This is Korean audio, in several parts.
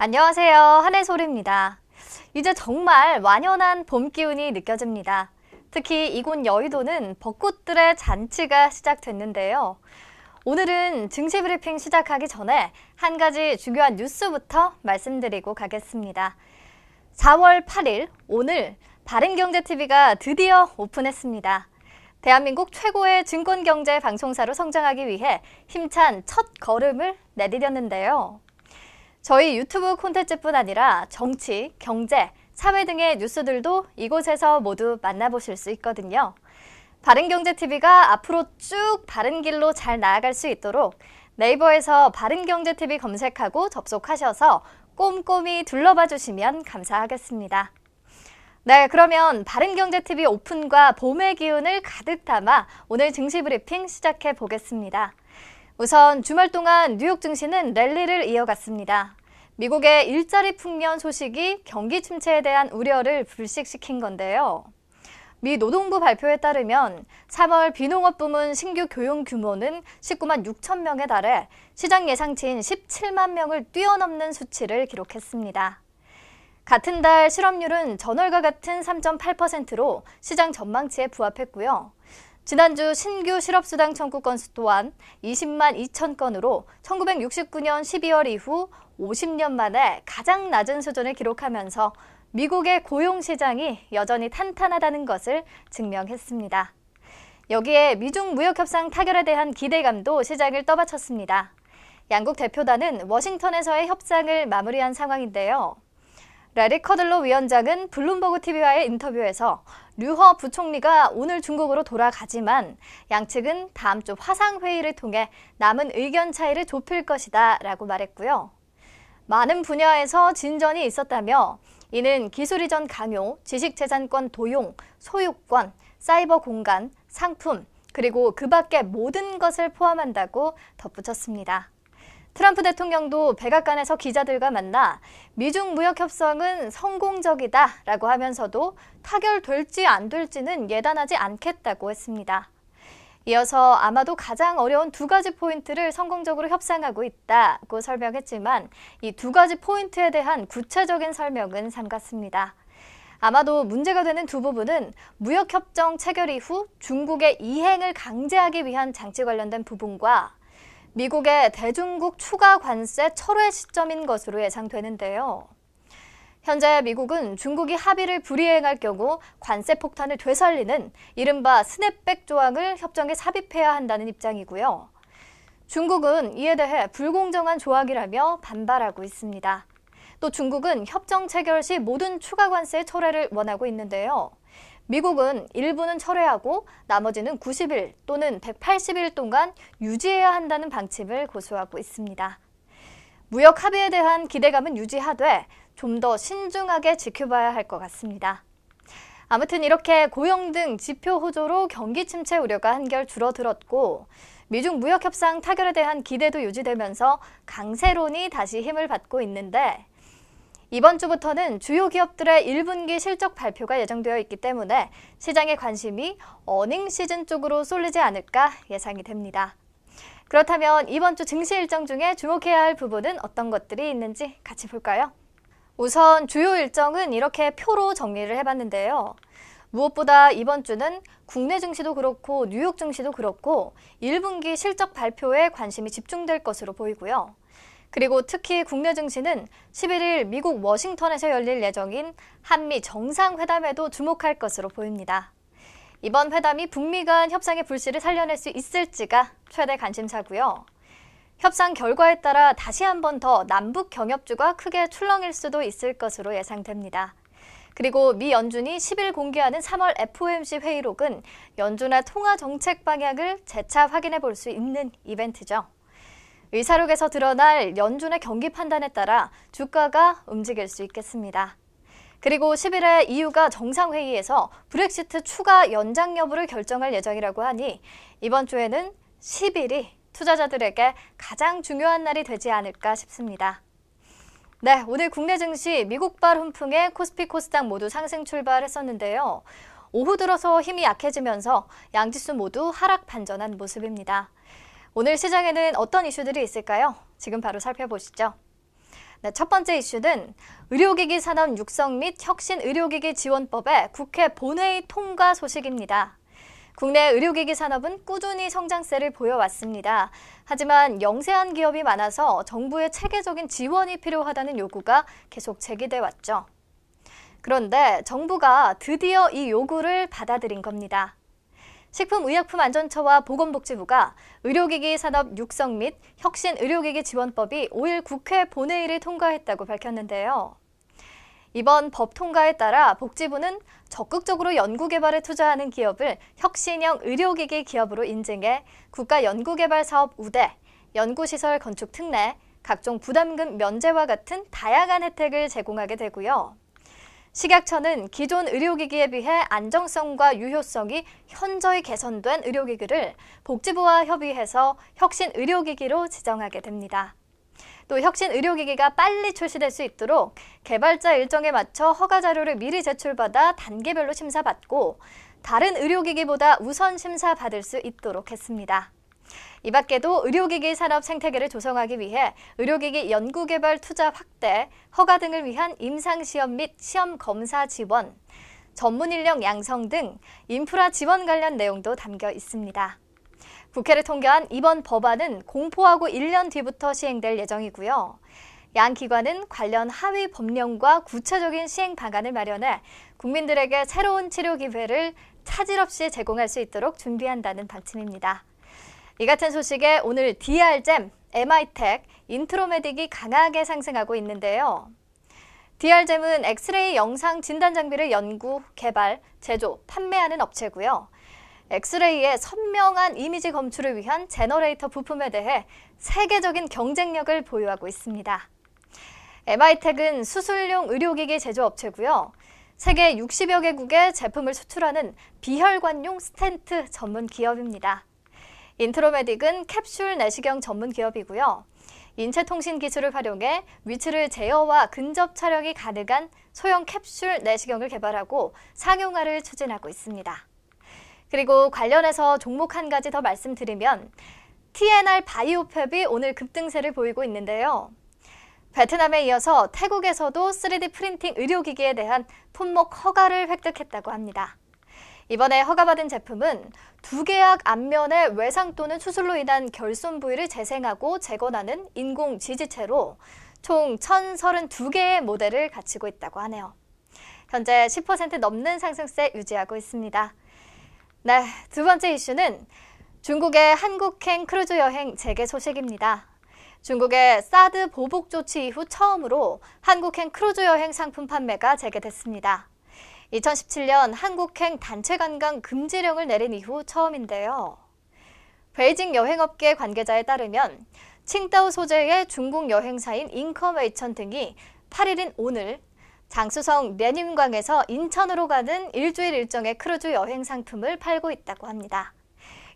안녕하세요. 한혜솔입니다. 이제 정말 완연한 봄 기운이 느껴집니다. 특히 이곳 여의도는 벚꽃들의 잔치가 시작됐는데요. 오늘은 증시 브리핑 시작하기 전에 한 가지 중요한 뉴스부터 말씀드리고 가겠습니다. 4월 8일 오늘 바른경제TV가 드디어 오픈했습니다. 대한민국 최고의 증권경제 방송사로 성장하기 위해 힘찬 첫 걸음을 내디뎠는데요. 저희 유튜브 콘텐츠뿐 아니라 정치, 경제, 사회 등의 뉴스들도 이곳에서 모두 만나보실 수 있거든요. 바른경제TV가 앞으로 쭉 바른 길로 잘 나아갈 수 있도록 네이버에서 바른경제TV 검색하고 접속하셔서 꼼꼼히 둘러봐 주시면 감사하겠습니다. 네, 그러면 바른경제TV 오픈과 봄의 기운을 가득 담아 오늘 증시 브리핑 시작해 보겠습니다. 우선 주말 동안 뉴욕 증시는 랠리를 이어갔습니다. 미국의 일자리 풍년 소식이 경기 침체에 대한 우려를 불식시킨 건데요. 미 노동부 발표에 따르면 3월 비농업 부문 신규 교용 규모는 19만 6천 명에 달해 시장 예상치인 17만 명을 뛰어넘는 수치를 기록했습니다. 같은 달 실업률은 전월과 같은 3.8%로 시장 전망치에 부합했고요. 지난주 신규 실업수당 청구 건수 또한 20만 2천 건으로 1969년 12월 이후 50년 만에 가장 낮은 수준을 기록하면서 미국의 고용시장이 여전히 탄탄하다는 것을 증명했습니다. 여기에 미중 무역협상 타결에 대한 기대감도 시장을 떠받쳤습니다. 양국 대표단은 워싱턴에서의 협상을 마무리한 상황인데요. 레리 커들로 위원장은 블룸버그 TV와의 인터뷰에서 류허 부총리가 오늘 중국으로 돌아가지만 양측은 다음 주 화상회의를 통해 남은 의견 차이를 좁힐 것이다 라고 말했고요. 많은 분야에서 진전이 있었다며 이는 기술 이전 강요, 지식재산권 도용, 소유권, 사이버 공간, 상품, 그리고 그 밖의 모든 것을 포함한다고 덧붙였습니다. 트럼프 대통령도 백악관에서 기자들과 만나 미중 무역 협상은 성공적이다라고 하면서도 타결될지 안 될지는 예단하지 않겠다고 했습니다. 이어서 아마도 가장 어려운 두 가지 포인트를 성공적으로 협상하고 있다고 설명했지만 이 두 가지 포인트에 대한 구체적인 설명은 삼갔습니다. 아마도 문제가 되는 두 부분은 무역협정 체결 이후 중국의 이행을 강제하기 위한 장치 관련된 부분과 미국의 대중국 추가 관세 철회 시점인 것으로 예상되는데요. 현재 미국은 중국이 합의를 불이행할 경우 관세 폭탄을 되살리는 이른바 스냅백 조항을 협정에 삽입해야 한다는 입장이고요. 중국은 이에 대해 불공정한 조항이라며 반발하고 있습니다. 또 중국은 협정 체결 시 모든 추가 관세의 철회를 원하고 있는데요. 미국은 일부는 철회하고 나머지는 90일 또는 180일 동안 유지해야 한다는 방침을 고수하고 있습니다. 무역 합의에 대한 기대감은 유지하되 좀 더 신중하게 지켜봐야 할 것 같습니다. 아무튼 이렇게 고용 등 지표 호조로 경기 침체 우려가 한결 줄어들었고 미중 무역 협상 타결에 대한 기대도 유지되면서 강세론이 다시 힘을 받고 있는데 이번 주부터는 주요 기업들의 1분기 실적 발표가 예정되어 있기 때문에 시장의 관심이 어닝 시즌 쪽으로 쏠리지 않을까 예상이 됩니다. 그렇다면 이번 주 증시 일정 중에 주목해야 할 부분은 어떤 것들이 있는지 같이 볼까요? 우선 주요 일정은 이렇게 표로 정리를 해봤는데요. 무엇보다 이번 주는 국내 증시도 그렇고 뉴욕 증시도 그렇고 1분기 실적 발표에 관심이 집중될 것으로 보이고요. 그리고 특히 국내 증시는 11일 미국 워싱턴에서 열릴 예정인 한미 정상회담에도 주목할 것으로 보입니다. 이번 회담이 북미 간 협상의 불씨를 살려낼 수 있을지가 최대 관심사고요. 협상 결과에 따라 다시 한 번 더 남북 경협주가 크게 출렁일 수도 있을 것으로 예상됩니다. 그리고 미 연준이 10일 공개하는 3월 FOMC 회의록은 연준의 통화 정책 방향을 재차 확인해 볼 수 있는 이벤트죠. 의사록에서 드러날 연준의 경기 판단에 따라 주가가 움직일 수 있겠습니다. 그리고 10일에 EU가 정상회의에서 브렉시트 추가 연장 여부를 결정할 예정이라고 하니 이번 주에는 10일이 투자자들에게 가장 중요한 날이 되지 않을까 싶습니다. 네, 오늘 국내 증시 미국발 훈풍에 코스피 코스닥 모두 상승 출발했었는데요. 오후 들어서 힘이 약해지면서 양지수 모두 하락 반전한 모습입니다. 오늘 시장에는 어떤 이슈들이 있을까요? 지금 바로 살펴보시죠. 네, 첫 번째 이슈는 의료기기 산업 육성 및 혁신 의료기기 지원법의 국회 본회의 통과 소식입니다. 국내 의료기기 산업은 꾸준히 성장세를 보여왔습니다. 하지만 영세한 기업이 많아서 정부의 체계적인 지원이 필요하다는 요구가 계속 제기돼 왔죠. 그런데 정부가 드디어 이 요구를 받아들인 겁니다. 식품의약품안전처와 보건복지부가 의료기기 산업 육성 및 혁신 의료기기 지원법이 5일 국회 본회의를 통과했다고 밝혔는데요. 이번 법 통과에 따라 복지부는 적극적으로 연구개발에 투자하는 기업을 혁신형 의료기기 기업으로 인증해 국가연구개발사업 우대, 연구시설 건축 특례, 각종 부담금 면제와 같은 다양한 혜택을 제공하게 되고요. 식약처는 기존 의료기기에 비해 안정성과 유효성이 현저히 개선된 의료기기를 복지부와 협의해서 혁신 의료기기로 지정하게 됩니다. 또 혁신 의료기기가 빨리 출시될 수 있도록 개발자 일정에 맞춰 허가 자료를 미리 제출받아 단계별로 심사받고 다른 의료기기보다 우선 심사받을 수 있도록 했습니다. 이 밖에도 의료기기 산업 생태계를 조성하기 위해 의료기기 연구개발 투자 확대, 허가 등을 위한 임상시험 및 시험검사 지원, 전문인력 양성 등 인프라 지원 관련 내용도 담겨 있습니다. 국회를 통과한 이번 법안은 공포하고 1년 뒤부터 시행될 예정이고요. 양 기관은 관련 하위 법령과 구체적인 시행 방안을 마련해 국민들에게 새로운 치료 기회를 차질 없이 제공할 수 있도록 준비한다는 방침입니다. 이 같은 소식에 오늘 DR잼, MI텍, 인트로메딕이 강하게 상승하고 있는데요. DR잼은 엑스레이 영상 진단 장비를 연구, 개발, 제조, 판매하는 업체고요. 엑스레이의 선명한 이미지 검출을 위한 제너레이터 부품에 대해 세계적인 경쟁력을 보유하고 있습니다. MI텍은 수술용 의료기기 제조업체고요. 세계 60여 개국에 제품을 수출하는 비혈관용 스텐트 전문 기업입니다. 인트로메딕은 캡슐 내시경 전문 기업이고요. 인체통신 기술을 활용해 위치를 제어와 근접 촬영이 가능한 소형 캡슐 내시경을 개발하고 상용화를 추진하고 있습니다. 그리고 관련해서 종목 한 가지 더 말씀드리면 TNR 바이오팹이 오늘 급등세를 보이고 있는데요. 베트남에 이어서 태국에서도 3D 프린팅 의료기기에 대한 품목 허가를 획득했다고 합니다. 이번에 허가받은 제품은 두개약 앞면의 외상 또는 수술로 인한 결손 부위를 재생하고 재건하는 인공 지지체로 총 1,032개의 모델을 갖추고 있다고 하네요. 현재 10% 넘는 상승세 유지하고 있습니다. 네, 두 번째 이슈는 중국의 한국행 크루즈 여행 재개 소식입니다. 중국의 사드 보복 조치 이후 처음으로 한국행 크루즈 여행 상품 판매가 재개됐습니다. 2017년 한국행 단체 관광 금지령을 내린 이후 처음인데요. 베이징 여행업계 관계자에 따르면 칭다오 소재의 중국 여행사인 잉커웨이천 등이 8일인 오늘 장쑤성 련인광에서 인천으로 가는 일주일 일정의 크루즈 여행 상품을 팔고 있다고 합니다.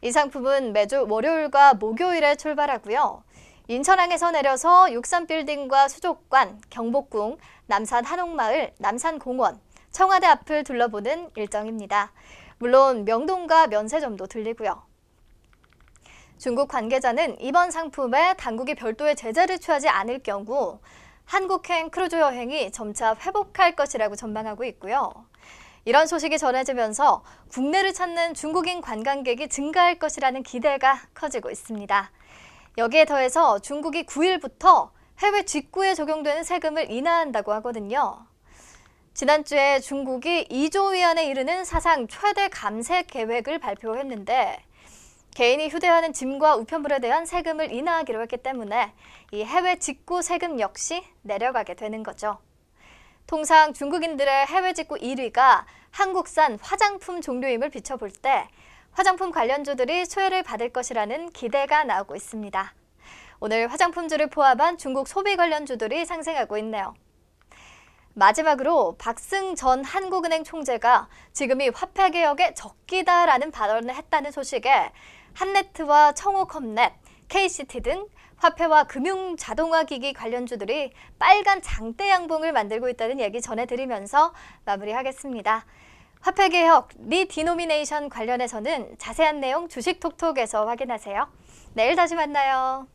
이 상품은 매주 월요일과 목요일에 출발하고요. 인천항에서 내려서 육산빌딩과 수족관, 경복궁, 남산 한옥마을, 남산공원, 청와대 앞을 둘러보는 일정입니다. 물론 명동과 면세점도 들리고요. 중국 관계자는 이번 상품에 당국이 별도의 제재를 취하지 않을 경우 한국행 크루즈 여행이 점차 회복할 것이라고 전망하고 있고요. 이런 소식이 전해지면서 국내를 찾는 중국인 관광객이 증가할 것이라는 기대가 커지고 있습니다. 여기에 더해서 중국이 9일부터 해외 직구에 적용되는 세금을 인하한다고 하거든요. 지난주에 중국이 2조 위안에 이르는 사상 최대 감세 계획을 발표했는데 개인이 휴대하는 짐과 우편물에 대한 세금을 인하하기로 했기 때문에 이 해외 직구 세금 역시 내려가게 되는 거죠. 통상 중국인들의 해외 직구 1위가 한국산 화장품 종류임을 비춰볼 때 화장품 관련주들이 수혜를 받을 것이라는 기대가 나오고 있습니다. 오늘 화장품주를 포함한 중국 소비 관련주들이 상승하고 있네요. 마지막으로 박승 전 한국은행 총재가 지금이 화폐개혁의 적기다라는 발언을 했다는 소식에 한네트와 청호컴넷, KCT 등 화폐와 금융 자동화기기 관련주들이 빨간 장대 양봉을 만들고 있다는 얘기 전해드리면서 마무리하겠습니다. 화폐개혁, 리디노미네이션 관련해서는 자세한 내용 주식톡톡에서 확인하세요. 내일 다시 만나요.